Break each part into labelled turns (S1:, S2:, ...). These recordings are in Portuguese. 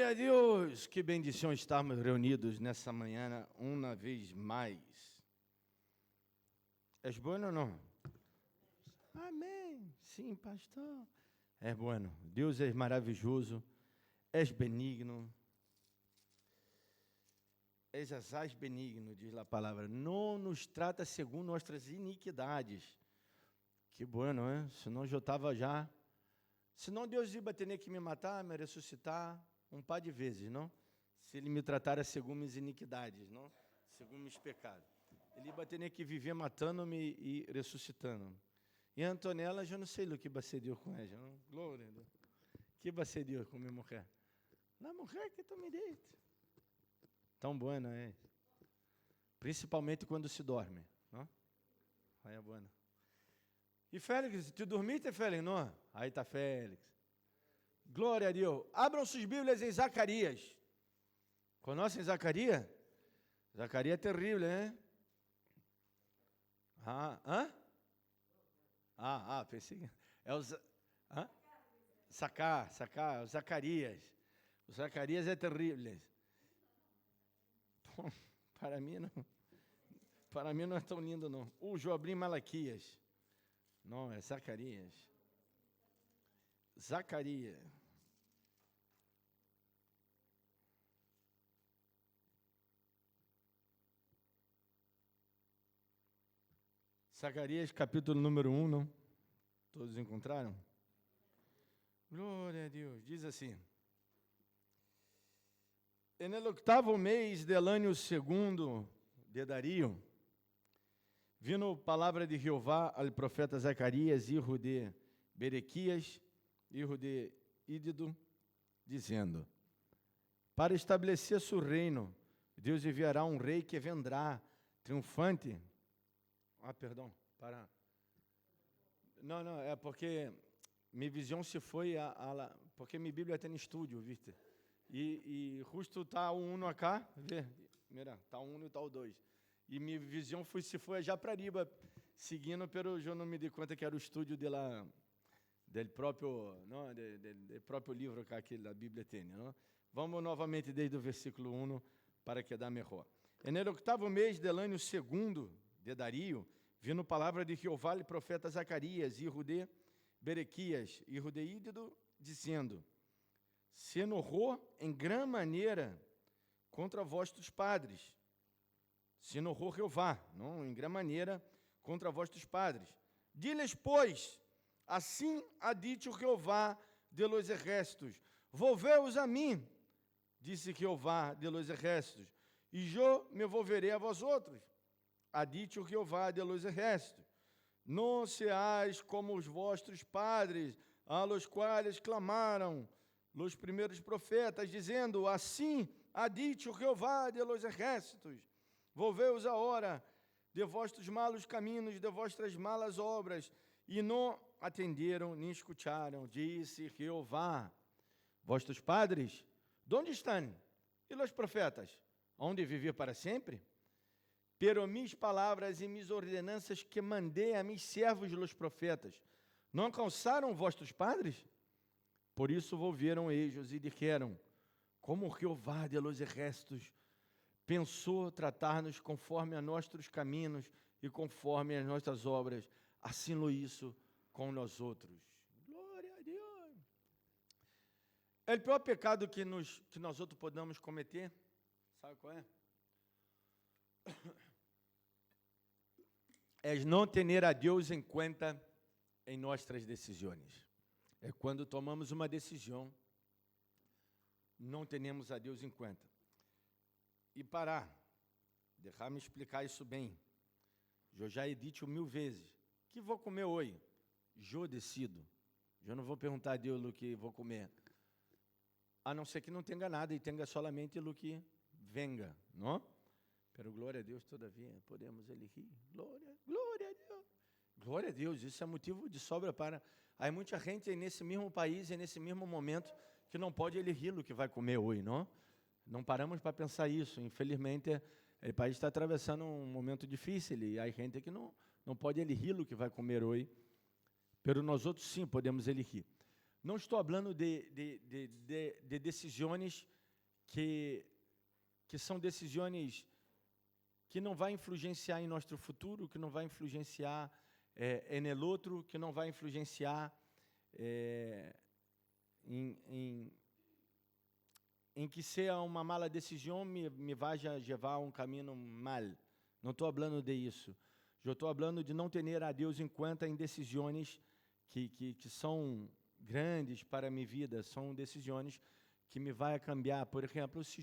S1: Glória a Deus! Que bendição estarmos reunidos nessa manhã, uma vez mais. És bueno ou não? Amém. Sim, pastor. É bueno. Deus é maravilhoso. És benigno. És asaz benigno, diz a palavra. Não nos trata segundo nossas iniquidades. Que bueno, hein? Senão eu estava já... Senão Deus ia ter que me matar, me ressuscitar um par de vezes, não? Se Ele me tratara segundo minhas iniquidades, não? Segundo meus pecados. Ele ia ter que viver matando-me e ressuscitando. E a Antonella, eu não sei o que vai ser Deus com ela. Não? Glória a Deus. Que vai ser Deus com minha mulher? Na mulher que tu me deita. Tão buena é. Principalmente quando se dorme. Não? Aí é buena. E Félix, tu dormiste, Félix? Não? Aí está Félix. Glória a Deus. Abram suas Bíblias em Zacarias. Conhecem Zacarias? Zacarias é terrível, hein? Pensei que... É o... Sacar, o Zacarias. O Zacarias é terrível. Bom, para mim não é tão lindo, não. O Joabrim Malaquias. Não, é Zacarias. Zacarias. Zacarias, capítulo número 1, não? Todos encontraram? Glória a Deus. Diz assim. En el octavo mês del año segundo de Darío, vino palavra de Jeová ao profeta Zacarias, filho de Berequias, filho de Ídido, dizendo: para estabelecer seu reino, Deus enviará um rei que vendrá triunfante. Não, é porque minha visão se foi porque minha Bíblia tem estúdio, viste? E justo está o 1 acá, vê? Mira, está o 1 e está o 2. E minha visão se foi já para riba, seguindo, pero eu não me dei conta que era o estúdio do próprio livro que a Bíblia tem. Não? Vamos novamente desde o versículo 1 para quedar melhor. En el octavo mês del año segundo de Darío, vindo palavra de Jeová e profeta Zacarias, filho de Berequias, filho de Ídido, dizendo: se enojou em grande maneira contra vossos padres. Se enojou Jeová, não, em grande maneira contra vossos padres. Diles, pois, assim ha dito Jeová de los exércitos: volvei-os a mim, disse Jeová de los exércitos, e eu me volverei a vós outros. Ha dito Jeová de los exércitos: não seais como os vossos padres, a los quais clamaram os primeiros profetas, dizendo: assim ha dito Jeová de los exércitos, volvei-os agora de vossos malos caminhos, de vossas malas obras, e não atenderam nem escutaram, disse Jeová. Vossos padres, onde estão? E os profetas, onde viver para sempre? Pero mis palavras e mis ordenanças que mandei a mis servos os profetas, não alcançaram vossos padres? Por isso volveram eles e disseram: como Jeová de los exércitos pensou tratar-nos conforme a nossos caminhos e conforme as nossas obras, assim lo hizo com nós outros. Glória a Deus. É o pior pecado que nós outros podemos cometer, sabe qual é? É não ter a Deus em conta em nossas decisões. É quando tomamos uma decisão, não temos a Deus em conta. E deixar-me explicar isso bem. Eu já he dito 1000 vezes, o que vou comer hoje? Eu decido. Eu não vou perguntar a Deus o que vou comer. A não ser que não tenha nada e tenha solamente o que venga, não? Pero glória a Deus, todavia, podemos elegir. Glória a Deus. Glória a Deus, isso é motivo de sobra para... Há muita gente nesse mesmo país e nesse mesmo momento que não pode elegir o que vai comer hoje, não? Não paramos para pensar isso. Infelizmente, o país está atravessando um momento difícil e há gente que não pode elegir o que vai comer hoje. Pero nós outros sim podemos elegir. Não estou falando de decisões que são decisões que não vai influenciar em nosso futuro, que não vai influenciar en el outro, que não vai influenciar em que seja uma mala decisão me vai levar a um caminho mal. Não estou falando de isso. Eu estou falando de não ter a Deus em conta em decisões que são grandes para a minha vida, são decisões que me vai cambiar. Por exemplo, se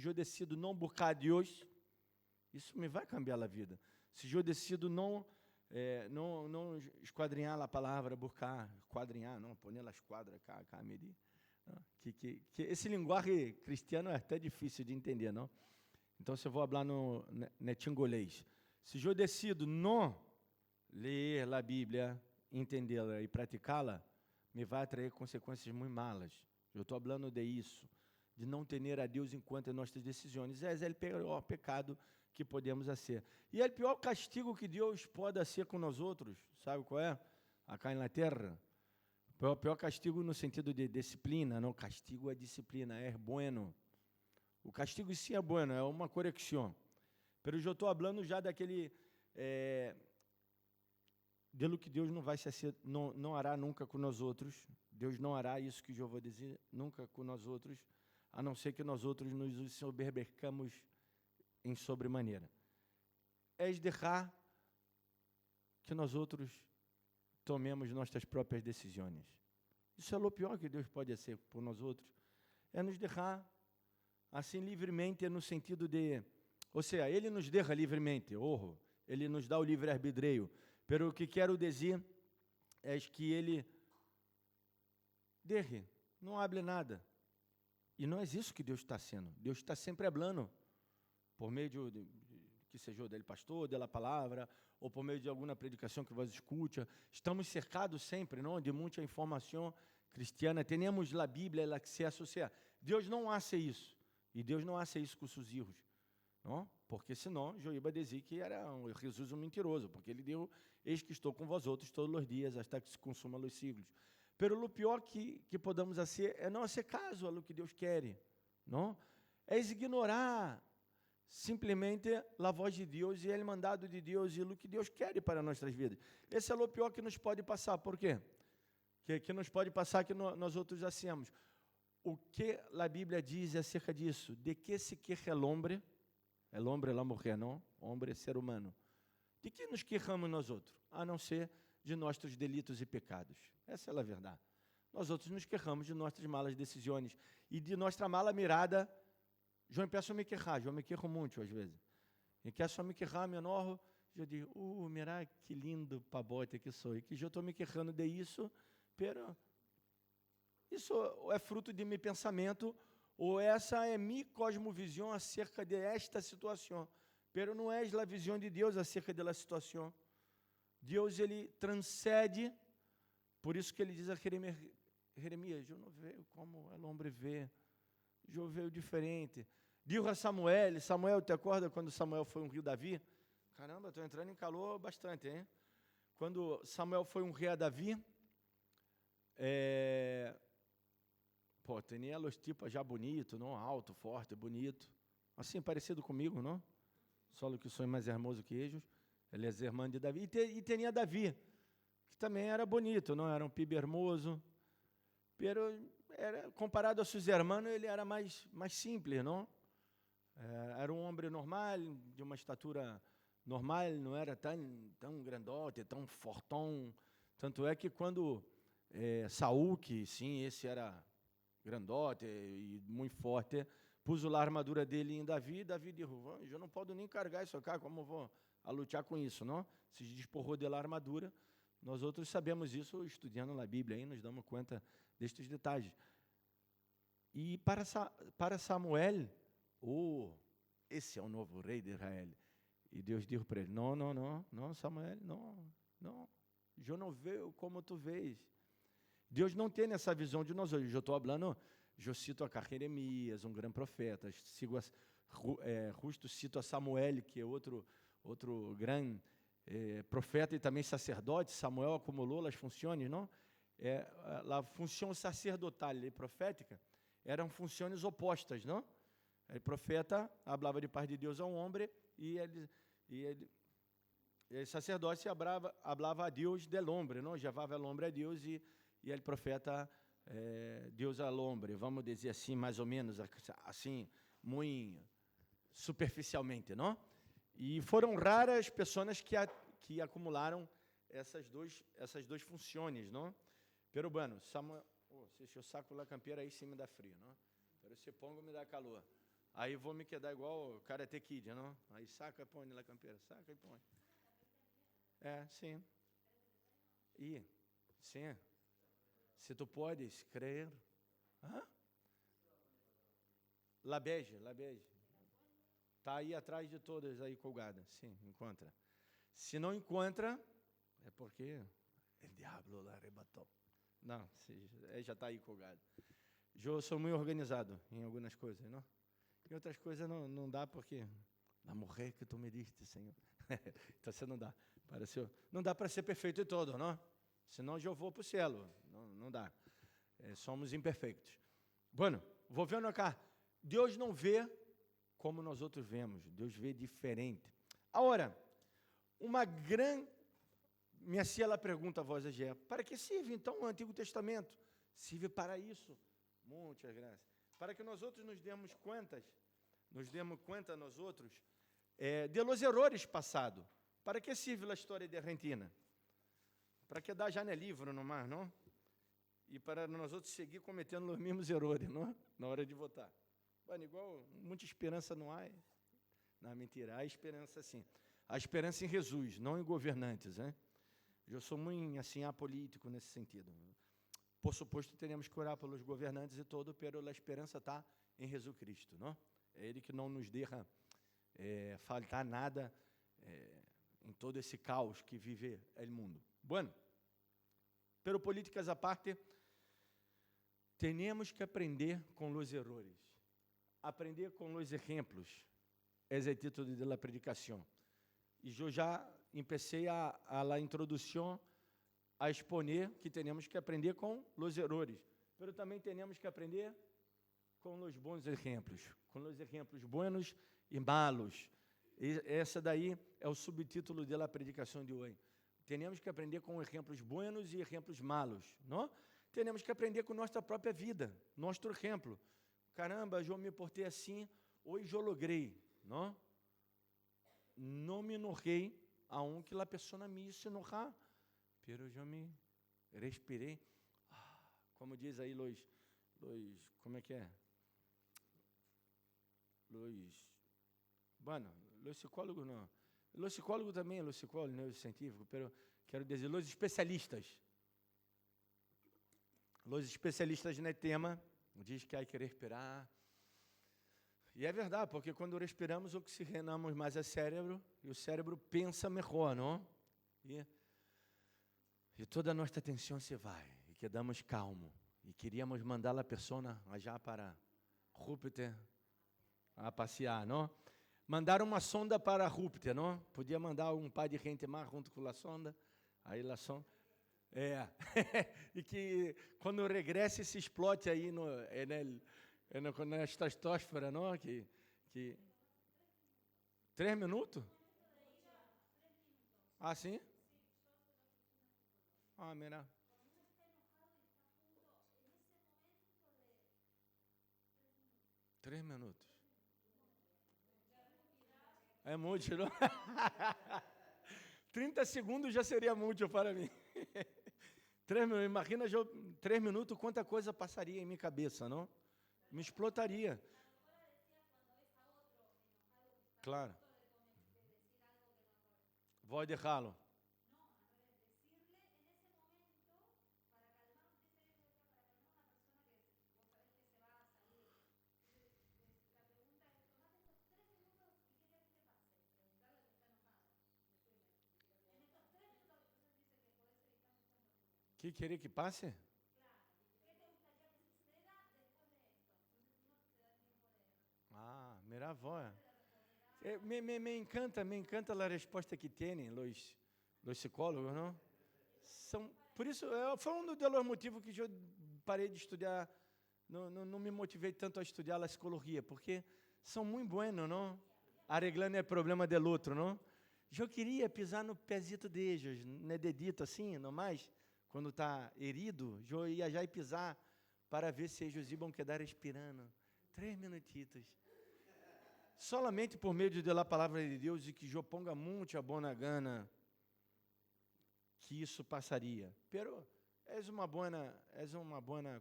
S1: eu decido não buscar Deus, isso me vai cambiar a vida. Se eu decido não esquadrinhar a palavra, buscar, esquadrinhar, não, pôr na esquadra, cá, medir. Que esse linguagem cristiano é até difícil de entender, não? Então, se eu vou falar no tingolês, se eu decido não ler a Bíblia, entendê-la e praticá-la, me vai trazer consequências muito malas. Eu estou falando de isso, de não ter a Deus em conta em nossas decisões. É o pior pecado que podemos fazer. E é o pior castigo que Deus pode fazer com nós outros. Sabe qual é? Acá na terra. O pior castigo no sentido de disciplina. Não, castigo é disciplina, é bueno. O castigo sim é bueno, é uma correção. Mas eu estou falando já daquele... de que Deus não vai se não hará nunca com nós outros. Deus não hará isso que eu vou dizer nunca com nós outros, a não ser que nós outros nos soberbecamos em sobremaneira. É deixar que nós outros tomemos nossas próprias decisões. Isso é o pior que Deus pode fazer por nós outros. É nos deixar assim livremente, no sentido de... Ou seja, Ele nos deixa livremente, Ele nos dá o livre-arbítrio. Mas o que quero dizer é que Ele deixe, não hable nada. E não é isso que Deus está sendo. Deus está sempre falando, por meio de que seja dele pastor, dela palavra, ou por meio de alguma predicação que você escute. Estamos cercados sempre, não, de muita informação cristiana. Temos a Bíblia, o acesso. Ou seja, Deus não hace isso. E Deus não hace isso com seus filhos. Não? Porque senão, Joíba dizia que era Jesus um mentiroso, porque ele deu, eis que estou com vós outros todos os dias, até que se consuma os siglos. Pero o pior que podemos fazer é não fazer caso ao que Deus quer, não? É ignorar simplesmente a voz de Deus e o mandado de Deus e o que Deus quer para nossas vidas. Esse é o pior que nos pode passar. Por quê? Que nos pode passar que nós outros hacemos. O que a Bíblia diz acerca disso? De que se queja el hombre é a mulher, não? Homem é ser humano. De que nos queixamos nós outros? A não ser de nossos delitos e pecados. Essa é a verdade. Nós outros nos queixamos de nossas malas decisões e de nossa mala mirada. Eu peço a me queixar, eu me queixo muito às vezes. E quero só me queixar, menor, eu digo, mira que lindo pabote que sou. E que eu estou me queixando de isso, pero isso é fruto de meu pensamento, ou essa é minha cosmovisão acerca de esta situação. Pero não é a visão de Deus acerca da situação. Deus, ele transcende, por isso que ele diz a Jeremias, eu não vejo como o homem vê, eu vejo diferente. Digo a Samuel, te acorda quando Samuel foi um rio Davi? Caramba, estou entrando em calor bastante, hein? Quando Samuel foi um rei a Davi, tinha os tipos já bonito, não? Alto, forte, bonito. Assim, parecido comigo, não? Só que sou mais hermoso que eles. Ele é irmão de Davi. E tinha Davi, que também era bonito, não? Era um pibe hermoso. Pero, comparado a seus irmãos, ele era mais simples, não? Era um homem normal, de uma estatura normal, não era tão grandote, tão fortão. Tanto é que quando Saul, que sim, esse era grandote e muito forte, pus a armadura dele em Davi, Davi disse, eu não posso nem carregar isso aqui, como vou a lutar com isso, não? Se desporrou da armadura. Nós outros sabemos isso estudando a Bíblia, aí nos damos conta destes detalhes. E para Samuel, esse é o novo rei de Israel. E Deus disse para ele, não, Samuel, não, eu não vejo como tu vês. Deus não tem essa visão de nós hoje. Eu estou falando, eu cito a Jeremias, um grande profeta, justo cito a Samuel, que é outro grande profeta e também sacerdote. Samuel acumulou as funções, não? a função sacerdotal e profética eram funções opostas, não? O profeta falava de parte de Deus ao homem e o sacerdócio falava a Deus del hombre, não? Levava o homem a Deus e o profeta Deus ao homem, vamos dizer assim, mais ou menos assim, muito superficialmente, não? E foram raras pessoas que acumularam essas duas funções, não? Pero bueno, se eu saco a campeira aí sim me dá frio, não? Pero se pongo me dá calor. Aí vou me quedar igual o Karate Kid, não? Aí saca e põe na campeira, saca e põe. Sim. E, sim. Se tu podes crer. Labege. Está aí atrás de todas aí colgada. Sim, encontra. Se não encontra, é porque o diabo lá arrebatou. Não, já está aí colgado. Eu sou muito organizado em algumas coisas, não? Em outras coisas não dá porque na morrer que tu me diste, Senhor. Então você não dá. Não dá para ser perfeito em todo, não? Senão eu vou para o céu. Não dá. Somos imperfeitos. Bueno, vou vendo cá. Deus não vê como nós outros vemos. Deus vê diferente. Agora, minha tia, ela pergunta a voz a Gé, para que serve então o Antigo Testamento? Serve para isso. Muitas graças. Para que nós outros nos demos conta nós outros, de los errores passados. Para que serve a história de Argentina? Para que dar já no livro, no mar, não? E para nós outros seguir cometendo os mesmos erros, não? Na hora de votar. Bueno, igual, muita esperança não há. Não, mentira, há esperança sim. Há esperança em Jesus, não em governantes, né? Eu sou muito, assim, apolítico nesse sentido. Por suposto, teremos que orar pelos governantes e todo, pero a esperança está em Jesus Cristo, não? É Ele que não nos deixa faltar nada em todo esse caos que vive o mundo. Bueno, pero políticas à parte, temos que aprender com os erros, aprender com os exemplos. Esse é o título da predicação. E eu já comecei a introdução a exponer que temos que aprender com os erros, mas também temos que aprender com os bons exemplos, com os exemplos buenos e malos. E essa daí é o subtítulo da predicação de hoje. Temos que aprender com exemplos buenos e exemplos malos, não? Temos que aprender com nossa própria vida, nosso exemplo. Caramba, eu me portei assim, hoje eu logrei, não? Não me enojei aunque a pessoa me hizo enojar, pero eu me respirei. Como diz aí como é que é? Los psicólogos não. Los psicólogos também, los psicólogos neurocientíficos, pero quero dizer, los especialistas. Los especialistas no tema diz que há que respirar. E é verdade, porque quando respiramos, oxigenamos mais o cérebro, e o cérebro pensa melhor, não? E toda a nossa atenção se vai, e quedamos calmos. E queríamos mandar a pessoa já para Júpiter a passear, não? Mandar uma sonda para Júpiter, não? Podia mandar um par de gente mais junto com a sonda, aí a sonda... e que quando regresse se explode aí na estratosfera, não? Que 3 minutos? Ah, sim? Ah, mira. Três minutos. É muito, não? 30 segundos já seria muito para mim. 3 minutos, imagina, 3 minutos, quanta coisa passaria em minha cabeça, não? Me explotaria. Claro. Vou deixá-lo. Que querer que passe? Ah, mira avó. Me encanta a resposta que têm os psicólogos, não? São Por isso, foi um dos motivos que eu parei de estudar, não me motivei tanto a estudar a psicologia, porque são muito buenos, não? Arreglando é problema del outro, não? Eu queria pisar no pezito deles, né, dedito assim, não mais, quando está herido, eu ia já pisar para ver se eles iam quedar respirando. 3 minutitos. Solamente por meio de a palavra de Deus e que eu ponga muito a bona gana, que isso passaria. Pero és uma boa,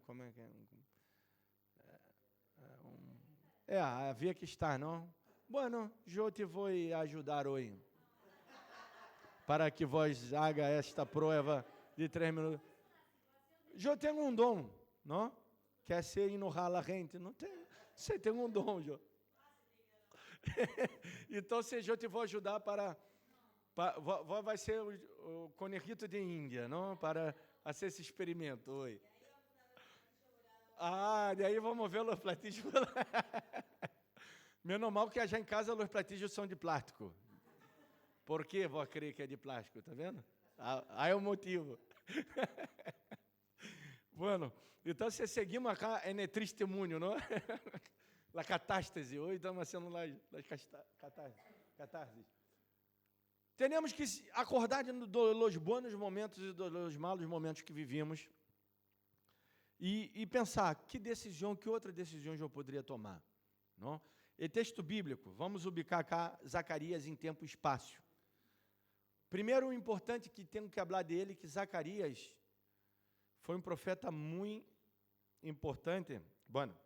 S1: como é que é? Havia que estar, não? Bueno, eu te vou ajudar hoje, para que vós haga esta prova de 3 minutos. Eu tenho um dom, não? Quer ser enojar a gente? Não tem. Você tem um dom, Jô. Então, se eu te vou ajudar vai ser o conejito de Índia, não? Para fazer esse experimento. Oi. Daí vamos ver os platígios. Menos mal que já em casa os platígios são de plástico. Por que vou crer que é de plástico, tá vendo? Aí é o motivo. Bueno, então se seguimos acá, é testemunho, não? La catástase, hoje estamos sendo lá catástrofes. Temos que acordar dos bons momentos e dos malos momentos que vivimos e pensar que outra decisão eu poderia tomar, não? E texto bíblico, vamos ubicar cá Zacarias em tempo e espaço. Primeiro, o importante que tenho que falar dele, que Zacarias foi um profeta muito importante, bueno,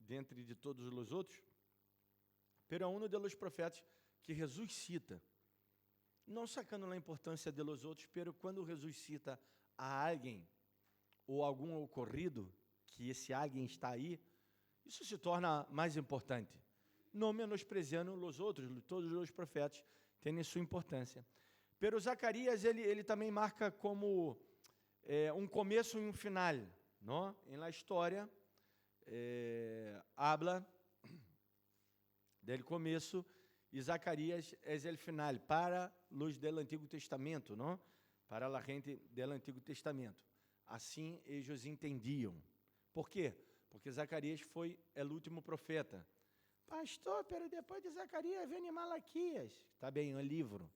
S1: dentre de todos os outros, pero é um dos profetas que Jesus cita, não sacando a importância dos outros, pero quando Jesus cita a alguém, ou algum ocorrido, que esse alguém está aí, isso se torna mais importante, não menosprezando os outros, todos os profetas têm sua importância. Pero Zacarias, ele também marca como um começo e um final, não? Em la história, habla del começo e Zacarias é o final para os do Antigo Testamento, não? Para a gente do Antigo Testamento. Assim eles entendiam. Por quê? Porque Zacarias foi o último profeta. Pastor, pero depois de Zacarias vem Malaquias. Está bem, é um livro.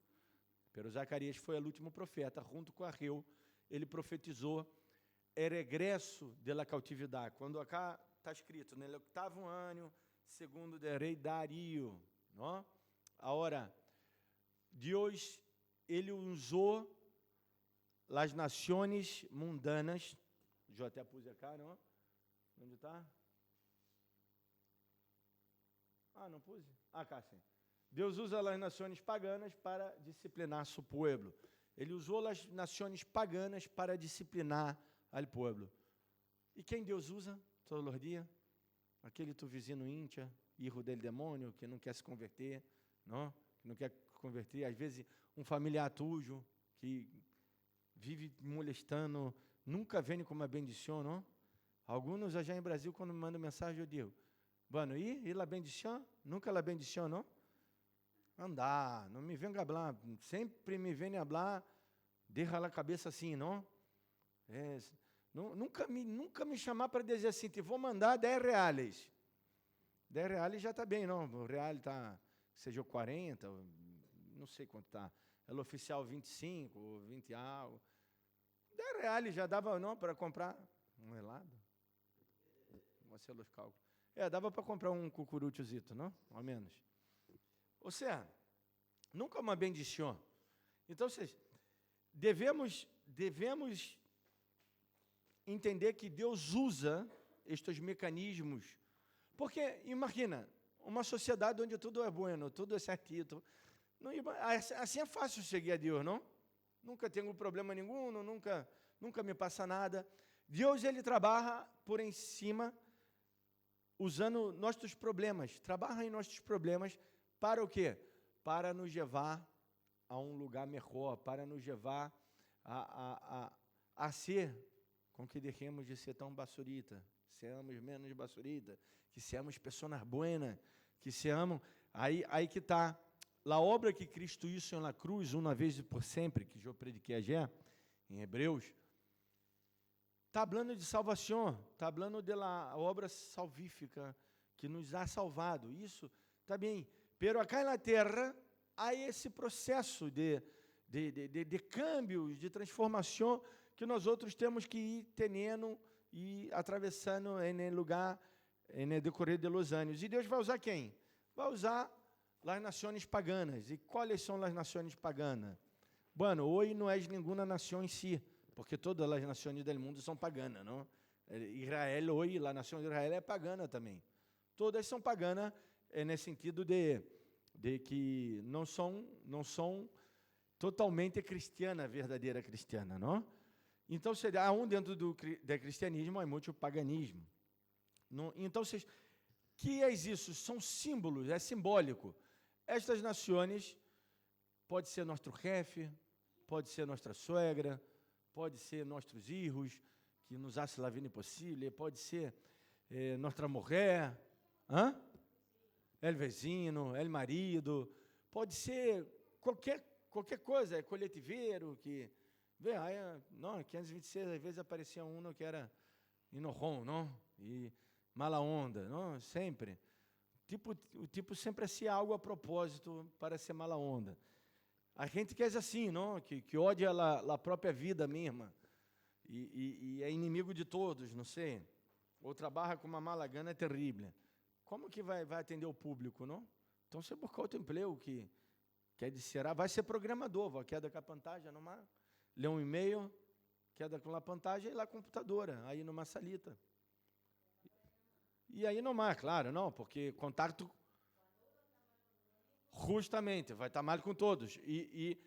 S1: Pero Zacarias foi o último profeta, junto com Arreu, ele profetizou o regresso da cautividade. Quando acá está escrito, no 8º ano, segundo do rei Dario, não? Agora, Deus, ele usou as nações mundanas, eu até pus acá, não? Onde está? Não pus? Cá sim. Deus usa as nações paganas para disciplinar seu povo. Ele usou as nações paganas para disciplinar o povo. E quem Deus usa todos os dias? Aquele tu vizinho íntia, filho del demônio, que não quer se converter, não? Que não quer converter. Às vezes, um familiar tuyo, que vive molestando, nunca vem como uma bendição, não? Alguns já em Brasil, quando me mandam mensagem, eu digo, bueno, e la bendição? Nunca la bendição, não? Andar, não me venga hablar, sempre me vem hablar, deixa a cabeça assim, não? Nunca me chamar para dizer assim, te vou mandar 10 reais. 10 reais já está bem, não? O real está, seja 40, não sei quanto está. É o oficial 25, 20 algo. 10 reais já dava, não, para comprar um helado? Você os cálculos. Dava para comprar um cucuruchozito, não? Ao menos. Ou seja, nunca uma bendição. Então, devemos entender que Deus usa estes mecanismos, porque, imagina, uma sociedade onde tudo é bueno, tudo é certinho, assim é fácil seguir a Deus, não? Nunca tenho problema nenhum, nunca me passa nada. Deus, ele trabalha por em cima, usando nossos problemas, trabalha em nossos problemas, para o quê? Para nos levar a um lugar melhor, para nos levar a ser, com que deixemos de ser tão basurita, seamos menos basurita, que seamos pessoas buenas, que seamos, aí que está, a obra que Cristo hizo na cruz, uma vez e por sempre, que eu prediquei ayer, em Hebreus, está falando de salvação, está falando da obra salvífica que nos ha salvado. Isso está bem. Pero acá na terra há esse processo de câmbios, de transformação que nós outros temos que ir tendo e atravessando no lugar, no decorrer de los anos. E Deus vai usar quem? Vai usar as nações paganas. E quais são as nações paganas? Bueno, hoje não é nenhuma nação em si, porque todas as nações do mundo são paganas, não? Israel hoje, a nação de Israel é pagana também. Todas são paganas nesse sentido de que não são totalmente cristiana, verdadeira cristiana, não? Então, há dentro do cristianismo, há muito paganismo. Não? Então, que é isso? São símbolos, é simbólico. Estas nações, pode ser nosso chefe, pode ser nossa suegra, pode ser nossos filhos, que nos hace la vida impossível, pode ser nossa mulher, el vecino, el marido, pode ser qualquer coisa, coletiveiro, que... Vê, não, 526, às vezes aparecia um que era inorrom, não? E mala onda, não? Sempre. O tipo sempre hacía algo a propósito para ser mala onda. A gente que é assim, não? Que odia a própria vida mesma e é inimigo de todos, não sei. Ou trabalha com uma mala gana terrível. Como que vai atender o público, não? Então, você buscar outro emprego que quer dizer, vai ser programador, vai queda com a pantalla, numa, lê um e-mail, queda com a pantalla e lá a computadora, aí numa salita. E aí não é, claro, não, porque contato justamente vai estar mal com todos. E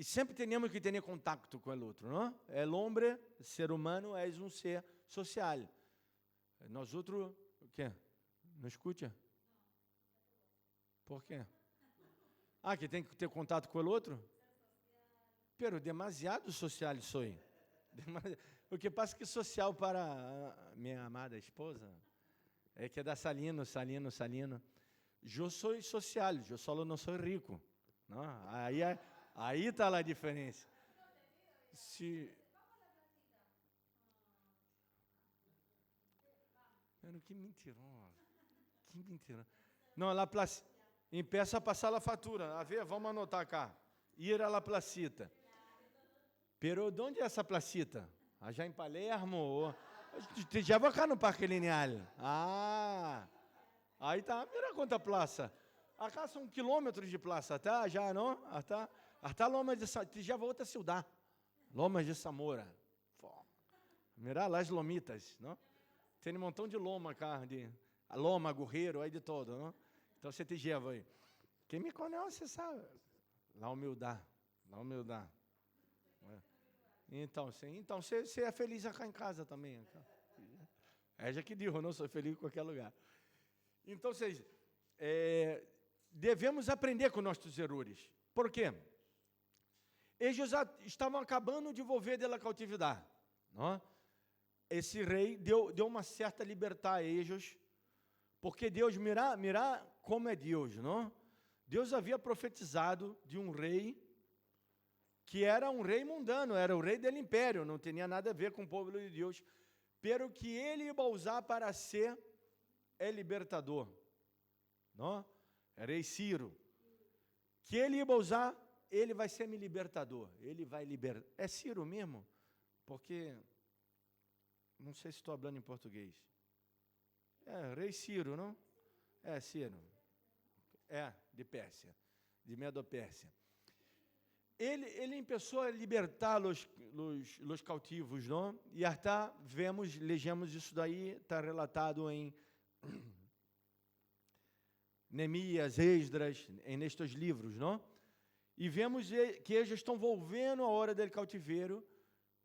S1: sempre temos que ter contato com o outro, não? O homem, ser humano, é um ser social. Nós outros, o quê? Não escuta? Por quê? Que tem que ter contato com o outro? Pero demasiado social sou. O que passa que social para a minha amada esposa é que é da Salino. Eu sou social, eu só não sou rico. Não? Aí está a diferença. Mano, que mentiroso. Não, ela empeça a passar a fatura. A ver, vamos anotar cá. Ir a la placita. Pero de onde é essa placita? Já em Palermo? Já vou cá no Parque Lineal. Aí tá, mira quanta praça. Acá são quilômetros de praça, tá? Já, não? Hasta Lomas de Zamora. Já vou outra cidade. Lomas de Zamora. Mira lá as lomitas, não? Tem um montão de loma cá, loma, gorreiro, aí de todo, não? Então você te leva aí. Quem me conhece sabe. La humildade. Então você é feliz aqui em casa também. Já que digo, eu não sou feliz em qualquer lugar. Então, devemos aprender com nossos erros. Por quê? Eles já estavam acabando de volver da cautividade. Não? Esse rei deu uma certa liberdade a eles, porque Deus, mira como é Deus, não? Deus havia profetizado de um rei que era um rei mundano, era o rei do império, não tinha nada a ver com o povo de Deus, pero que ele ia usar para ser libertador, não? Rei Ciro, que ele ia usar, ele vai ser libertador, ele vai libertar. É Ciro mesmo? Porque não sei se estou falando em português. Rei Ciro, não? Ciro. De Pérsia, de Medo-Pérsia. Ele começou a libertar os cautivos, não? E até lemos isso daí, está relatado em Neemias, Esdras, nestes livros, não? E vemos que eles estão volvendo a hora do cativeiro,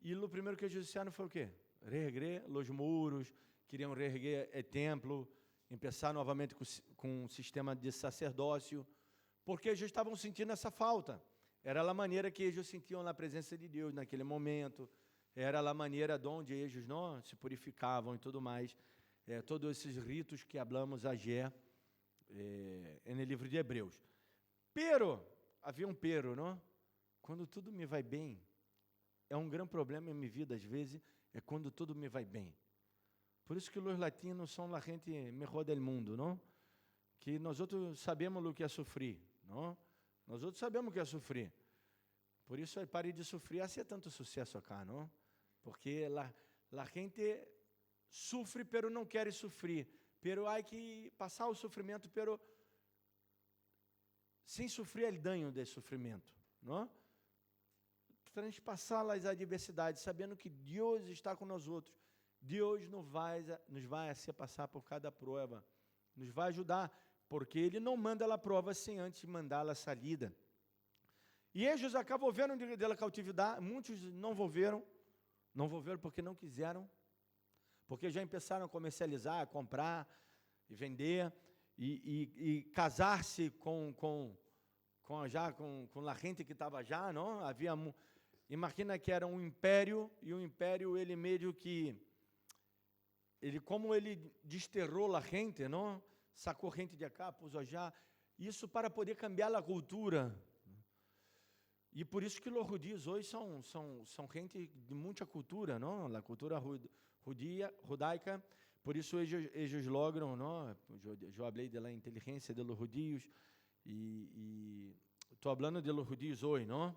S1: e o primeiro que eles disseram foi o quê? Reerguer os muros, queriam reerguer o templo, começar novamente com um sistema de sacerdócio, porque eles estavam sentindo essa falta. Era a maneira que eles sentiam na presença de Deus naquele momento, era a maneira de onde eles não se purificavam e tudo mais, todos esses ritos que hablamos ayer no livro de Hebreus. Pero, havia um pero, não? Quando tudo me vai bem, é um grande problema em minha vida, às vezes, é quando tudo me vai bem. Por isso que os latinos são a gente melhor do mundo, não? Que nós outros sabemos o que é sofrer, não? Nós outros sabemos o que é sofrer. Por isso, pare de sofrer, há tanto sucesso acá, não? Porque a gente sofre, pero não quer sofrer. Pero há que passar o sofrimento, pero sem sofrer o dano desse sofrimento, não? Transpassar as adversidades, sabendo que Deus está com nós outros. Deus nos vai se passar por cada prova, nos vai ajudar, porque Ele não manda a prova sem antes mandar a salida. E eles acabam vendo dela cautividade, muitos não volveram porque não quiseram, porque já começaram a comercializar, a comprar e vender, e casar-se com a gente que estava já, não? Imagina que era um império, e o império, ele meio que, como ele desterrou a gente, não? Sacou gente de cá, pôs já, isso para poder cambiar a cultura. E por isso que os judeus hoje são gente de muita cultura, não? A cultura judaica, por isso eles logram, não? Eu falei da inteligência dos judeus, e estou falando de los judeus hoje, não?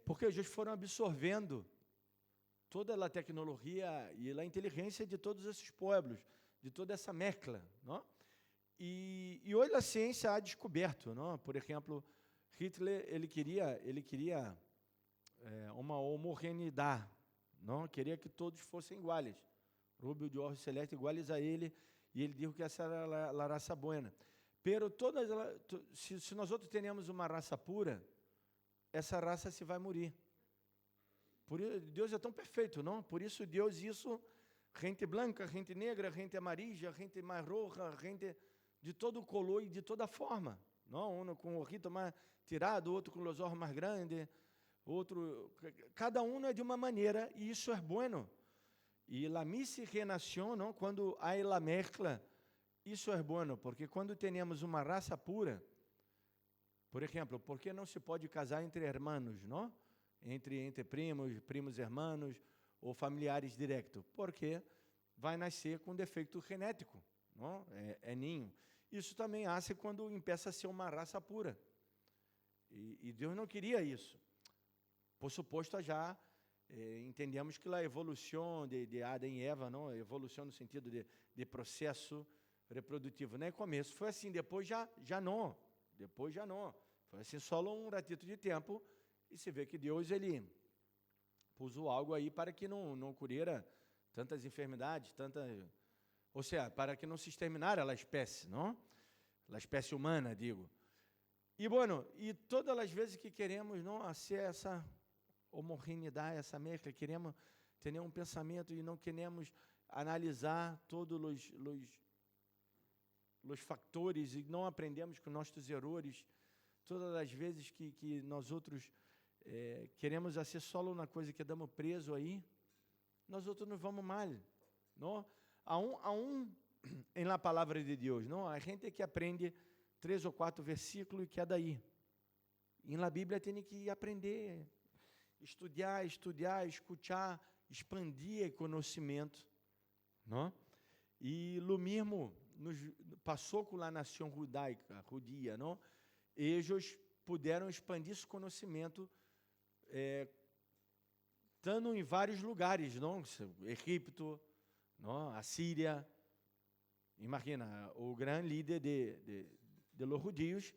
S1: Porque eles foram absorvendo toda a tecnologia e a inteligência de todos esses povos, de toda essa mescla, não? E hoje a ciência ha descoberto, não? Por exemplo, Hitler, ele queria uma homogeneidade, não? Queria que todos fossem iguais, rubio de olhos celeste iguais a ele, e ele disse que essa era a raça buena. Pero se nós outros tenhamos uma raça pura, essa raça se vai morrer. Por isso, Deus é tão perfeito, não? Por isso Deus gente branca, gente negra, gente amarilla, gente mais roja, gente de todo color e de toda forma, não? Um com o rito mais tirado, outro com os olhos mais grandes, outro, cada um é de uma maneira, e isso é bueno. E a miscigenação, não? Quando há a mescla, isso é bueno, porque quando temos uma raça pura, por exemplo, por que não se pode casar entre irmãos, não? Entre primos irmãos, ou familiares diretos? Porque vai nascer com defeito genético, não? É ninho. Isso também nasce quando começa a ser uma raça pura. E Deus não queria isso. Por suposto, já entendemos que a evolução de Adão e Eva, não? A evolução no sentido de processo reprodutivo, no começo foi assim, depois já não. Depois já não. Foi assim só um ratito de tempo, e se vê que Deus, ele pusou algo aí para que não curasse tantas enfermidades, ou seja, para que não se exterminara a espécie, não? A espécie humana, digo. E, bueno, e todas as vezes que queremos não ser essa homogeneidade, essa mescla, queremos ter um pensamento e não queremos analisar todos os fatores e não aprendemos com nossos erros, todas as vezes que nós outros queremos ser só uma coisa que damos preso aí, nós outros não vamos mal, não? Há em la palavra de Deus, não? A gente que aprende 3 ou 4 versículos e que é daí. E na Bíblia tem que aprender, estudar, escutar, expandir o conhecimento, não? E o mesmo passou com a nação judia, não? Eles puderam expandir esse conhecimento, estando em vários lugares, não? Egipto, não? A Síria. Imagina, o grande líder de los judios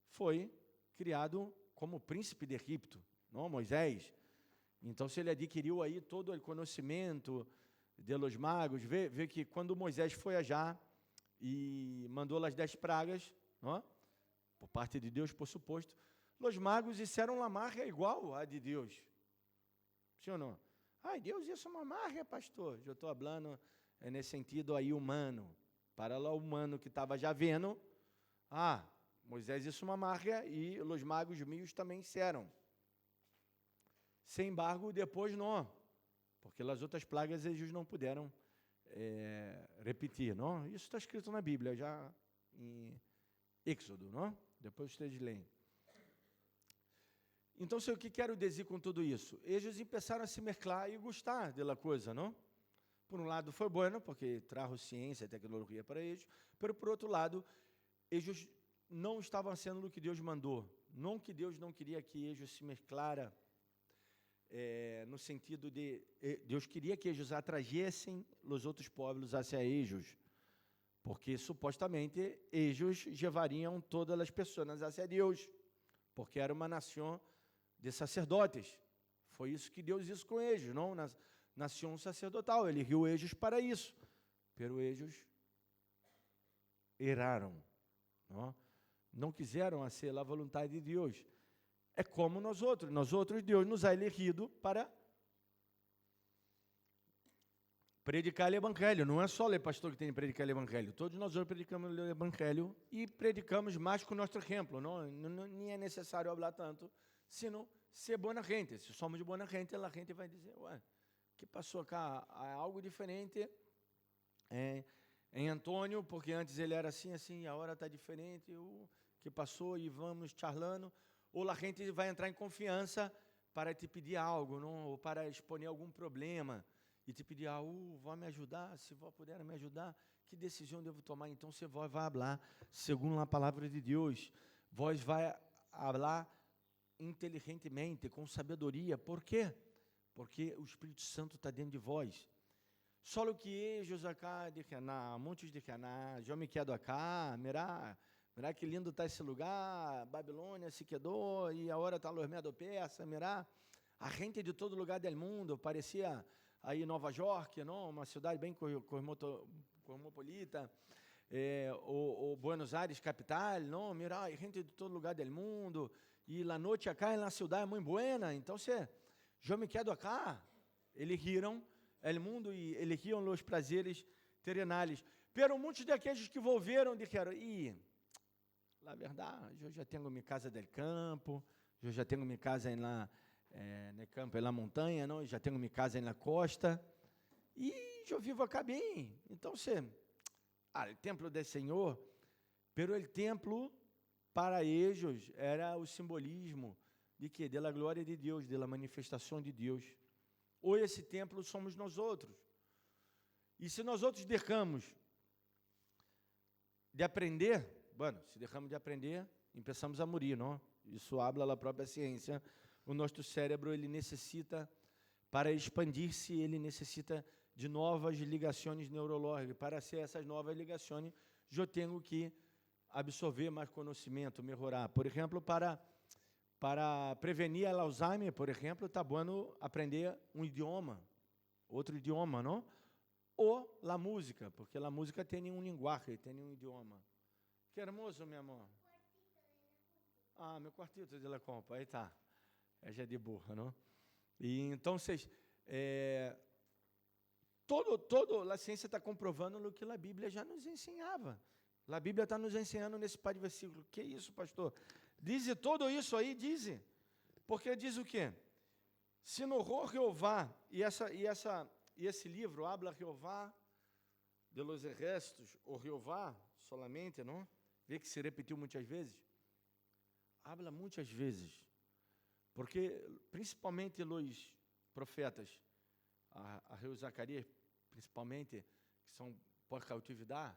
S1: foi criado como príncipe de Egipto, não? Moisés. Então, se ele adquiriu aí todo o conhecimento de los magos, vê que quando Moisés foi allá e mandou as 10 pragas, não? Por parte de Deus, por suposto, os magos disseram uma marca igual à de Deus. Sim ou não? Ai, Deus, isso é uma marca, pastor. Eu estou falando nesse sentido aí humano. Para lá o humano que estava já vendo, Moisés isso é uma marca e os magos meus também disseram. Sem embargo, depois não, porque as outras pragas eles não puderam repetir, não? Isso está escrito na Bíblia, já em Êxodo, não? Depois vocês leem. Então, o que quero dizer com tudo isso? Eles começaram a se mesclar e gostar da coisa, não? Por um lado foi bueno, porque trajo ciência e tecnologia para eles, mas por outro lado, eles não estavam sendo o que Deus mandou. Não que Deus não queria que eles se mesclara, no sentido de Deus queria que eles atraíssem os outros povos hacia eles, porque supostamente eles levariam todas as pessoas hacia Deus, porque era uma nação de sacerdotes. Foi isso que Deus disse com eles, não? Nação sacerdotal. Ele riu eles para isso, pero eles erraram, não quiseram fazer a vontade de Deus. É como nós outros, Deus nos ha elegido para predicar o evangelho. Não é só o pastor que tem que predicar o evangelho. Todos nós predicamos o evangelho e predicamos mais com o nosso exemplo. Nem é necessário falar tanto, senão ser boa gente. Se somos boa gente, a gente vai dizer, ué, que passou cá? Há algo diferente em Antônio, porque antes ele era assim, e agora está diferente. O que passou e vamos charlando. Ou a gente vai entrar em confiança para te pedir algo, não? Ou para exponer algum problema e te pedir, vó me ajudar, se vó puder me ajudar, que decisão devo tomar? Então, você vai falar segundo a palavra de Deus, vós vai falar inteligentemente, com sabedoria. Por quê? Porque o Espírito Santo está dentro de vós. Só o que eles acá de Caná, muitos de Caná, eu me quedo acá, mirá que lindo está esse lugar, Babilônia se quedou, e agora está los Medo-Persa, mirá, a gente de todo lugar do mundo, parecia aí Nova York, não? Uma cidade bem cosmopolita, ou Buenos Aires, capital, não? Mirá, a gente de todo lugar do mundo, e a noite acá na cidade é muito buena, então eu me quedo acá. Eles riram o mundo e elegiam os prazeres terrenais. Pero muitos daqueles que volveram disseram, la verdade, eu já tenho minha casa del campo, eu já tenho minha casa no campo, na montanha, não? Já tenho minha casa na costa, e eu vivo acá bem. Então, o templo do Senhor, pero o templo para eles era o simbolismo de quê? Da glória de Deus, da manifestação de Deus. Ou esse templo somos nós outros. E se nós outros deixamos de aprender, se deixamos de aprender, começamos a morrer, não? Isso habla a própria ciência. O nosso cérebro, ele necessita, para expandir-se, ele necessita de novas ligações neurológicas. Para ser essas novas ligações, eu tenho que absorver mais conhecimento, melhorar. Por exemplo, para prevenir o Alzheimer, por exemplo, está bom aprender um idioma, outro idioma, não? Ou a música, porque a música tem um linguagem, tem um idioma. Que hermoso, meu amor. Meu quartito de la compa, aí tá. Já de burra, não? E então, a ciência está comprovando o que a Bíblia já nos ensinava. A Bíblia está nos ensinando nesse par de versículo. Que isso, pastor? Diz todo isso aí, diz. Porque diz o quê? Se no Jeová, e esse livro, habla Jeová de los exércitos, ou Jeová solamente, não? Vê que se repetiu muitas vezes? Habla muitas vezes. Porque, principalmente os profetas, a rei Zacarias, principalmente, que são por cautividade,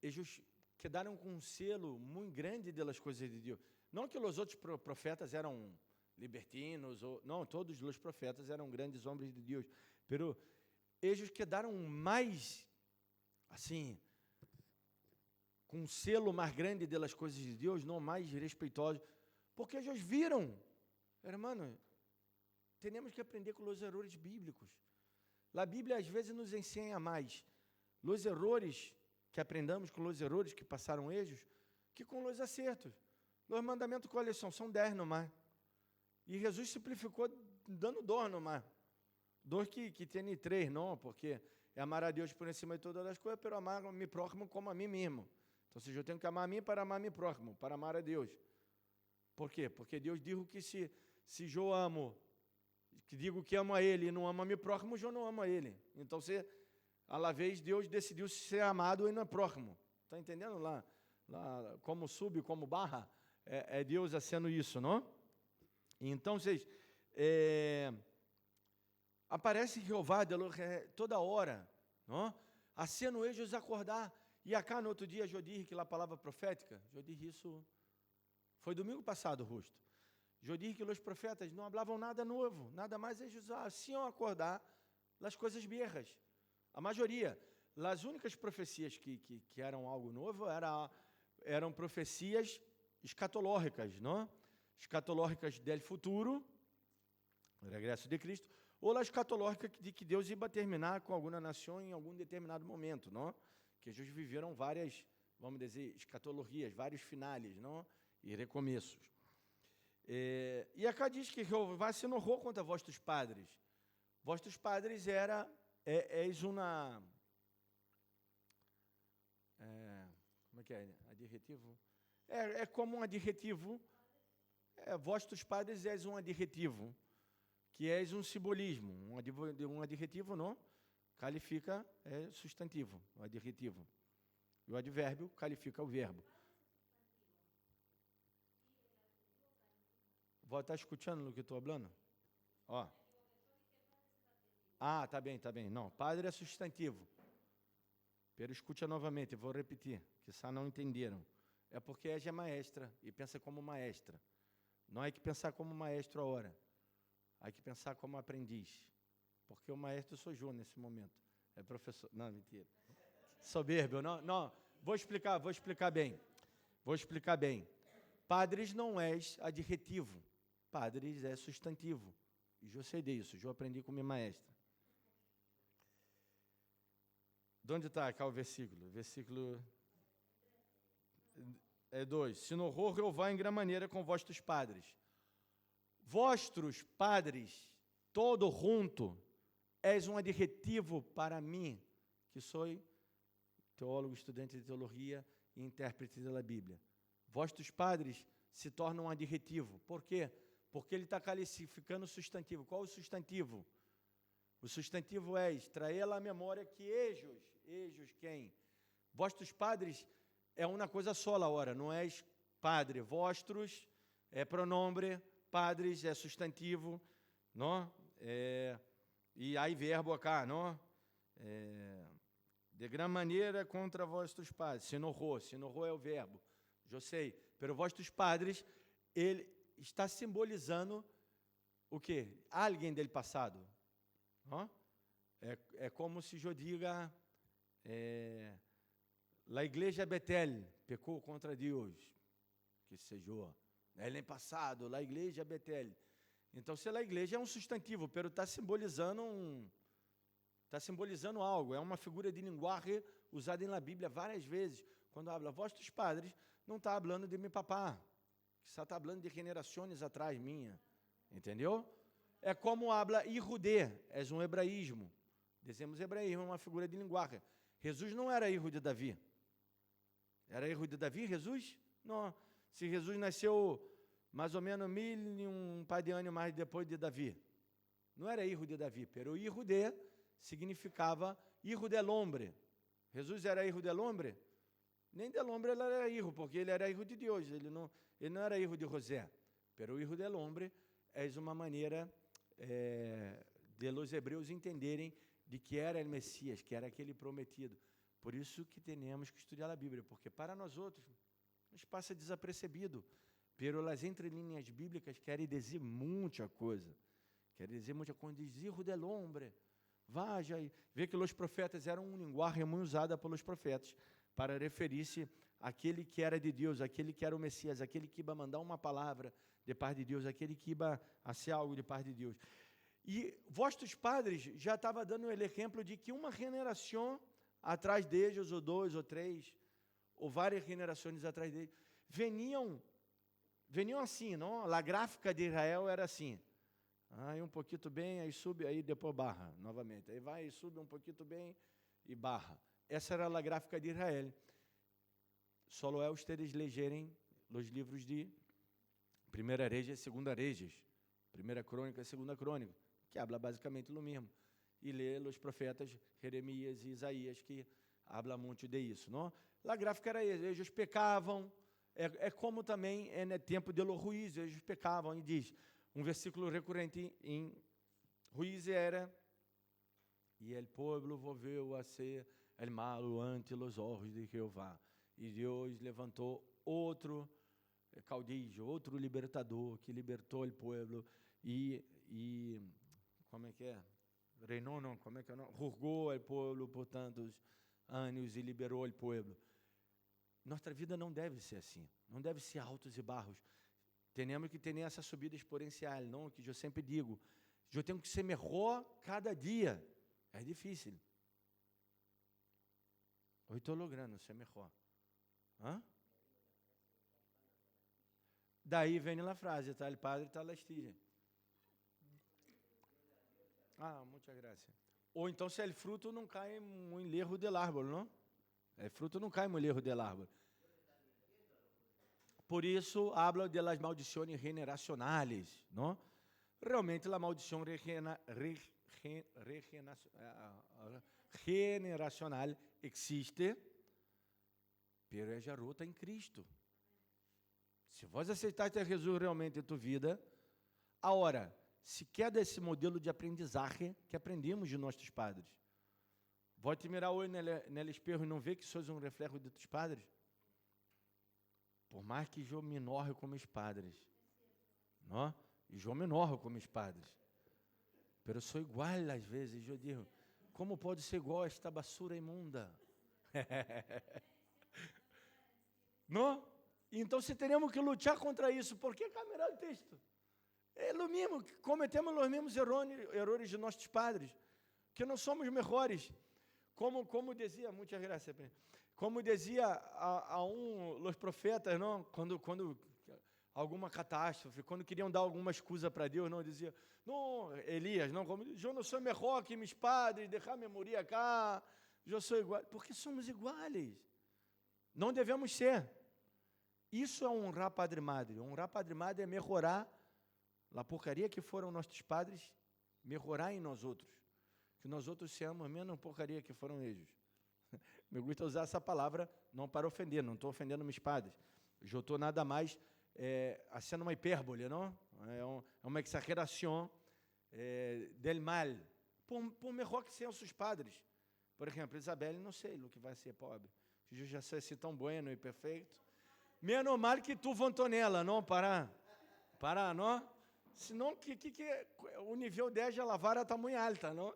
S1: eles quedaram com um selo muito grande das coisas de Deus. Não que os outros profetas eram libertinos, não, todos os profetas eram grandes homens de Deus, pero eles quedaram mais, assim, com um selo mais grande das coisas de Deus, não mais respeitosos, porque eles viram, hermano, temos que aprender com os erros bíblicos. A Bíblia, às vezes, nos ensina mais os erros que aprendamos com os erros que passaram eles, que com os acertos. Os mandamentos, quais são 10 no mar. E Jesus simplificou dando 2 no mar. 2 que tem 3, não, porque é amar a Deus por cima de todas as coisas, pero amar a mim próximo como a mim mesmo. Então, eu tenho que amar a mim para amar a mim próximo, para amar a Deus. Por quê? Porque Deus diz que se eu amo, que digo que amo a Ele e não amo a mim próximo, eu não amo a Ele. Então, à la vez, Deus decidiu ser amado e não é próximo. Está entendendo lá como sub, como barra? É Deus sendo isso, não? Então, vocês... aparece Jeová toda hora, não? Aceno ellos acordar. E acá no outro dia, Jodir, que lá a palavra profética, Jodir, isso foi domingo passado, Rusto. Jodir, que os profetas não falavam nada novo, nada mais eles assim acordar as coisas viejas. A maioria. As únicas profecias que eram algo novo eram profecias escatológicas, não? Escatológicas del futuro, o regresso de Cristo, ou a escatológica de que Deus ia terminar com alguma nação em algum determinado momento, não? Que Jesus viveram várias, vamos dizer, escatologias, vários finales, não? E recomeços. E acá diz que Jeová se enojou contra vossos padres. Vossos padres és uma... como é que é? Adjetivo? É como um adjetivo. Vossos padres és um adjetivo, que és um simbolismo. Um adjetivo, não? Qualifica, substantivo, o adjetivo. E o advérbio qualifica o verbo. Vou estar escutando o que estou falando? Ó. Tá bem. Não, padre é substantivo. Pero escute novamente, vou repetir, que só não entenderam. É porque é maestra e pensa como maestra. Não é que pensar como maestro agora. Há que pensar como aprendiz. Porque o maestro sou eu nesse momento. É professor. Não, mentira. Soberbo, não. Vou explicar bem. Padres não é adjetivo. Padres é substantivo. E eu sei disso, eu aprendi com minha maestra. De onde está cá o versículo? Versículo 2. Se enojou Jeová em grande maneira com vossos padres. Vossos padres, todo junto, és um adjetivo para mim, que sou teólogo, estudante de teologia e intérprete da Bíblia. Vossos padres se tornam um adjetivo. Por quê? Porque ele está qualificando o substantivo. Qual o substantivo? O substantivo é trazer à memória que ejos quem? Vossos padres é uma coisa só a hora, não és padre. Vossos é pronome, padres é substantivo, não? E aí verbo acá, não? De grande maneira contra vossos padres. Se enojou é o verbo. Eu sei, pero vossos padres, ele está simbolizando o quê? Alguém del passado. Não? É como se eu diga, a igreja Betel pecou contra Deus, que seja, ela em passado, a igreja Betel. Então, se a igreja é um substantivo, pero está simbolizando algo, é uma figura de linguagem usada na Bíblia várias vezes. Quando habla vossos padres, não está falando de meu papá, só está falando de generações atrás minha, entendeu? É como habla Irudê, é um hebraísmo. Dizemos hebraísmo, é uma figura de linguagem. Jesus não era filho de Davi. Era filho de Davi, Jesus? Não. Se Jesus nasceu mais ou menos 1000 par de anos mais depois de Davi. Não era filho de Davi, pero Irudê significava filho del hombre. Jesus era filho del hombre? Nem del hombre ele era filho, porque ele era filho de Deus. Ele não era filho de José. Pero filho del hombre é uma maneira de os hebreus entenderem de que era o Messias, que era aquele prometido. Por isso que temos que estudar a Bíblia, porque para nós outros, nos passa desapercebido. Pero as entrelinhas bíblicas querem dizer muita coisa. Querem dizer muita coisa. Diz, hijo del hombre. Vaja, vê que os profetas eram uma linguagem muito usada pelos profetas para referir-se àquele que era de Deus, aquele que era o Messias, aquele que ia mandar uma palavra de parte de Deus, aquele que ia a ser algo de parte de Deus. E vossos padres já estavam dando o exemplo de que uma geração atrás deles, ou 2 ou 3, ou várias gerações atrás deles, veniam assim, não? A gráfica de Israel era assim. Aí um pouquinho bem, aí sube, aí depois barra, novamente. Aí vai, sube um pouquinho bem e barra. Essa era a gráfica de Israel. Só é ustedes legerem os livros de Primeira Reis e Segunda Reis, Primeira Crônica e Segunda Crônica, que habla basicamente do mesmo. E ler os profetas Jeremias e Isaías, que habla muito de isso, não? A gráfica era isso, eles pecavam, como também no tempo de los juízes, eles pecavam, e diz, Um versículo recorrente em Juízes era: e el pueblo volveu a ser el malo ante los ojos de Jeová. E Deus levantou outro caudillo, outro libertador, que libertou o povo e como é que é? Reinou, não, como é que é? Juzgou o povo por tantos anos e liberou o povo. Nossa vida não deve ser assim, não deve ser altos e barros. Temos que ter essa subida exponencial, não? Que eu sempre digo, eu tenho que ser melhor cada dia. É difícil. Hoje estou logrando ser melhor. Hã? Daí vem a frase, está o padre, está a estirra. Ah, muitas graças. Ou então se o fruto não cai no erro del árbol, não? O fruto não cai no erro del árbol. Por isso, habla de las maldições generacionais, não? Realmente, a maldição generacional existe, pero é já rota em Cristo. Se vós aceitar Jesus realmente em tua vida, agora, se quer desse modelo de aprendizagem que aprendemos de nossos padres, vós te mirar hoje no espelho e não ver que sois um reflexo de teus padres? Por mais que eu me enoje com meus padres, não? E eu me enojo com meus padres, pero sou igual às vezes, eu digo, como pode ser igual a esta basura imunda? Não? Então, se teremos que lutar contra isso, por que caminhar o texto? É o mesmo, cometemos os mesmos erros de nossos padres, que não somos melhores. Como dizia, muitas graças, como dizia os profetas, não? Quando alguma catástrofe, quando queriam dar alguma excusa para Deus, não, dizia, não, Elias, não, como, eu não sou melhor que meus padres, deixar-me morrer cá, eu sou igual, porque somos iguais. Não devemos ser. Isso é honrar Padre e Madre. Honrar Padre e Madre é melhorar a porcaria que foram nossos padres, melhorar em nós outros. Que nós outros seamos menos porcaria que foram eles. Me gusta usar essa palavra não para ofender, não estou ofendendo meus padres. Eu estou nada mais sendo uma hipérbole, não? É uma exageração del mal. Por melhor que sejam seus padres. Por exemplo, Isabel, não sei o que vai ser pobre. Eu já sei se tão bueno e perfeito. Menos mal que tu Vantonella, não? Para, não? Senão, o nível 10 da vara está muito alta, não?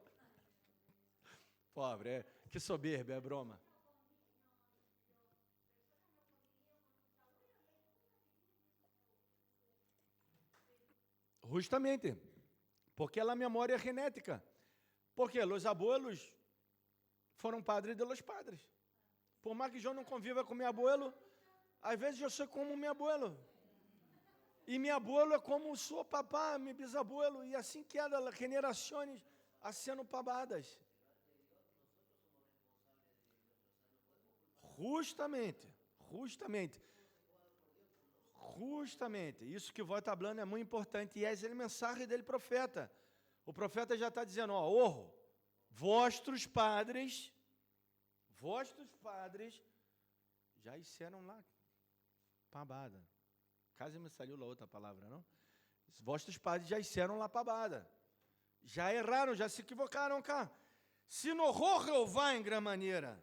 S1: Pobre, que soberba, é broma. Justamente, porque a memória é genética. Porque os abuelos foram padres de los padres. Por mais que eu não conviva com meu abuelo, às vezes eu sou como meu abuelo. E meu abuelo é como o seu papá, meu bisabuelo, e assim que as gerações sendo pabadas. Justamente. Isso que o vós está falando é muito importante. E essa é a mensagem dele, profeta. O profeta já está dizendo, vossos padres já disseram lá, pabada. Quase me saiu a outra palavra, não? Vossos padres já disseram lá pabada. Já erraram, já se equivocaram cá. Se honrou Jeová em grande maneira.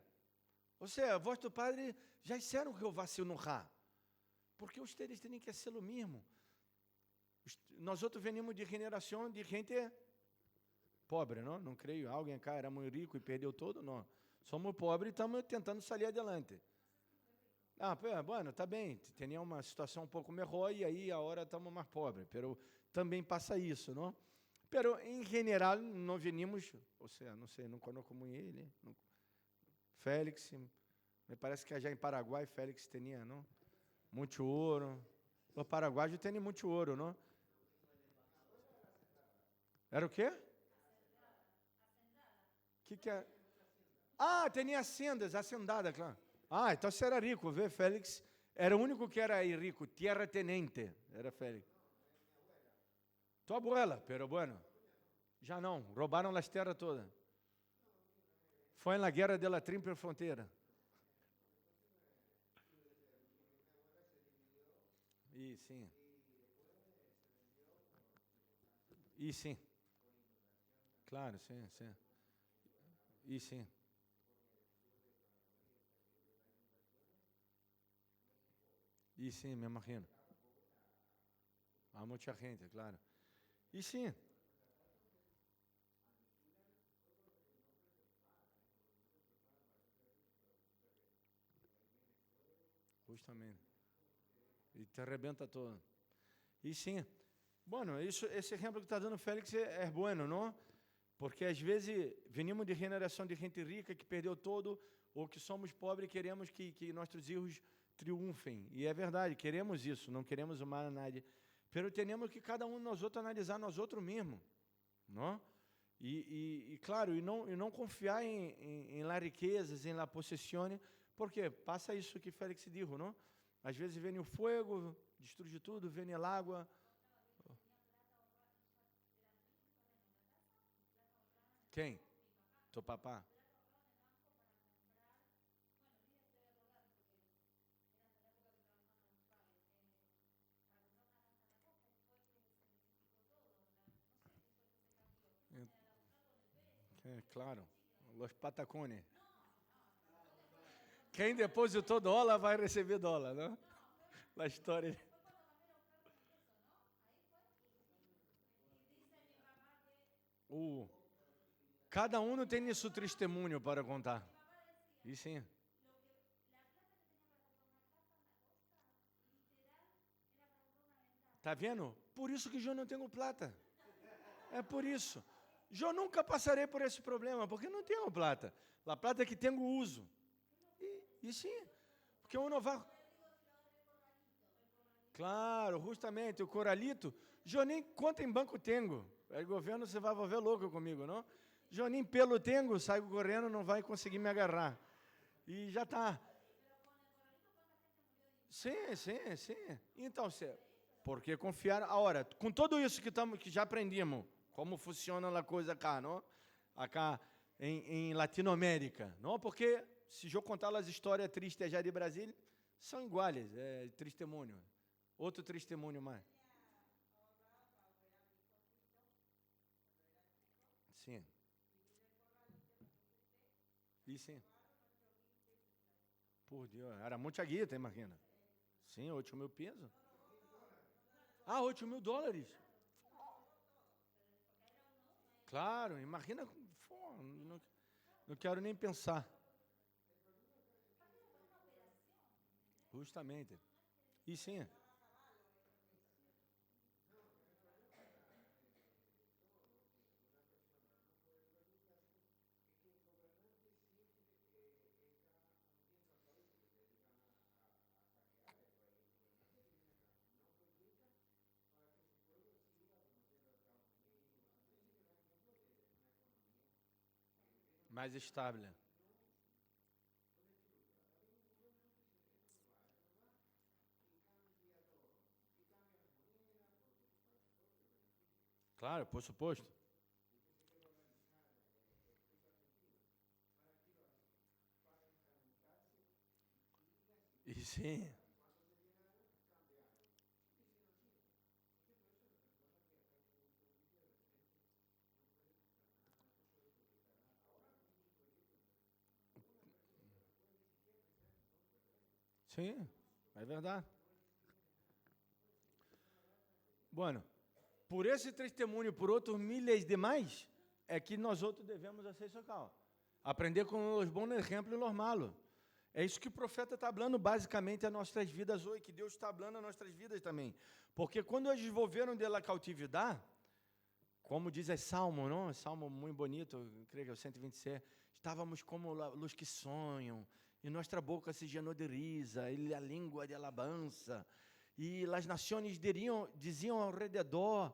S1: Ou seja, vossos padres já disseram que Jeová se honrar. Porque vocês têm que ser o mesmo. Nós outros venimos de geração de gente pobre, não? Não creio. Alguém cá era muito rico e perdeu todo, não. Somos pobres e estamos tentando sair adelante. Bueno, está bem. Tinha uma situação um pouco melhor e aí agora estamos mais pobres. Pero também passa isso, não? Pero em geral não venimos, ou seja, não sei, não conheço como ele. Não. Félix, me parece que já em Paraguai Félix tinha, não? Muito ouro. No Paraguai já tem muito ouro, não? Era o quê? Que é? Tinha sendas, hacendada, claro. Então você era rico, vê? Félix era o único que era rico, terratenente, era Félix. Tua abuela, pero bueno. Já não, roubaram as terras todas. Foi na guerra de la Tríplice Fronteira. E sim. E sim. Claro, sim, sim. E sim. E sim, me imagino. Há muita gente, claro. E sim, justamente. E te arrebenta todo. E sim. Bueno, esse exemplo que está dando Félix é bueno, não? Porque às vezes venimos de geração de gente rica que perdeu todo, ou que somos pobres e queremos que nossos filhos triunfem. E é verdade, queremos isso, não queremos o mal a nadie. Pero temos que cada um de nós outros analisar nós outros mesmo, não? E claro, não confiar em la riquezas, em la possessione, porque passa isso que Félix disse, não? Às vezes vem o fogo, destrui tudo, vem a água. Quem? Teu papá. É, claro. Los patacones. Quem depositou dólar vai receber dólar, não? Na história. O, cada um tem seu testemunho para contar. E sim. Tá vendo? Por isso que eu não tenho plata. É por isso. Eu nunca passarei por esse problema, porque não tenho plata. A plata que tenho uso. E sim. Porque eu não vai. Claro, justamente, o coralito, eu nem conta em banco tenho. O governo você vai volver louco comigo, não? Eu nem pelo tenho, saio correndo, não vai conseguir me agarrar. E já está. Sim, sim, sim. Então, porque confiar. Agora, com tudo isso que já aprendemos, como funciona a coisa cá, não? Acá em Latinoamérica, não? Porque se eu contar as histórias tristes já de Brasília, são iguais, é testemunho. Outro testemunho mais. Sim. E sim. Por Deus, era muita guita, imagina. Sim, 8.000 pesos. Ah, 8.000 dólares. Claro, imagina. Não quero nem pensar. Justamente. E sim. Mais estável. Claro, por suposto. E sim. Sim, é verdade. Bueno, por esse testemunho, por outros milhares de mais, é que nós outros devemos ser isso cá. Aprender com os bons exemplos e os malos. É isso que o profeta está falando basicamente a nossas vidas hoje, que Deus está falando a nossas vidas também. Porque quando eles volveram da cautividade, como diz o Salmo, não? Salmo muito bonito, creio que é o 126, estávamos como os que sonham, e nossa boca se llenou de risa, e a língua de alabança, e as nações diziam ao redor,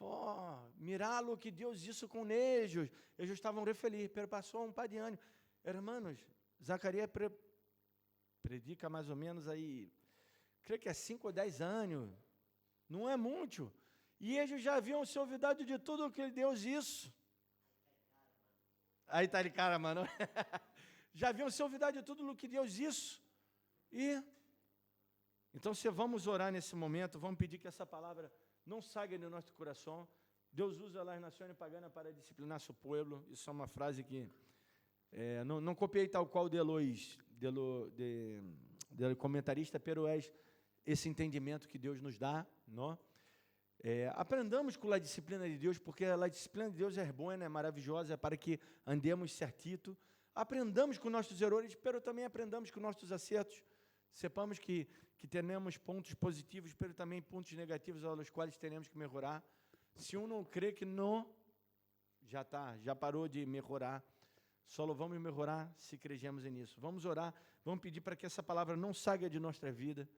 S1: oh, mirá-lo que Deus isso com eles estavam felizes, passou um par de anos. Hermanos, Zacarias predica mais ou menos aí, creio que é 5 ou 10 anos, não é muito. E eles já haviam se olvidado de tudo que Deus isso. Aí tá de cara, mano. Já haviam se olvidado de tudo o que Deus isso. E então, se vamos orar nesse momento, vamos pedir que essa palavra não saia do nosso coração, Deus usa las naciones paganas para disciplinar su pueblo. Isso é uma frase que não copiei tal qual de comentarista, pero é esse entendimento que Deus nos dá, não? Aprendamos com a disciplina de Deus, porque a disciplina de Deus é boa, é maravilhosa, é para que andemos certito. Aprendamos com nossos erros, pero também aprendamos com nossos acertos. Sepamos que temos pontos positivos, pero também pontos negativos aos quais teremos que melhorar. Se não crê que não, já parou de melhorar. Só vamos melhorar se crejamos nisso. Vamos orar, vamos pedir para que essa palavra não saia de nossa vida.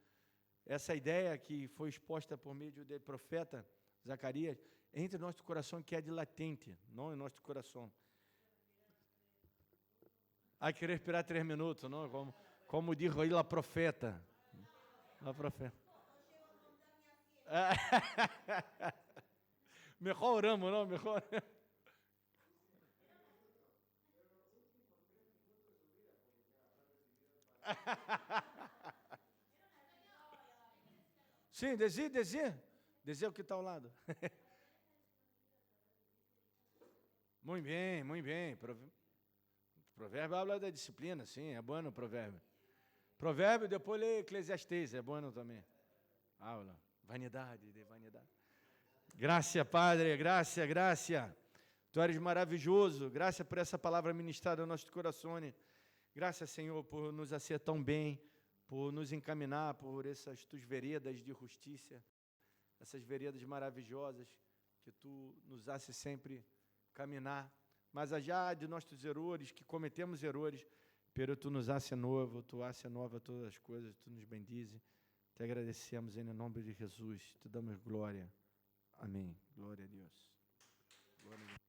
S1: Essa ideia que foi exposta por meio do profeta Zacarias, entre nosso coração, que é de latente, não em nosso coração. Há que respirar 3 minutos, não? Como diz aí a profeta. A profeta. Mejor oramos, não? Mejor. Sim, descer o que está ao lado. Muito bem. Provérbio habla da disciplina, sim, é bom o provérbio. Provérbio, depois lê Eclesiastes, é bom também. Aula, vanidade. Graça, Padre, graça. Tu eres maravilhoso, graça por essa palavra ministrada ao nosso coração. Graças, Senhor, por nos acertar tão bem, por nos encaminhar por essas tuas veredas de justiça, essas veredas maravilhosas que tu nos haces sempre caminhar. Mas já de nossos erros, que cometemos erros, pero tu nos haces novo, tu haces nova todas as coisas, tu nos bendize. Te agradecemos em nome de Jesus, te damos glória. Amém. Glória a Deus. Glória a Deus.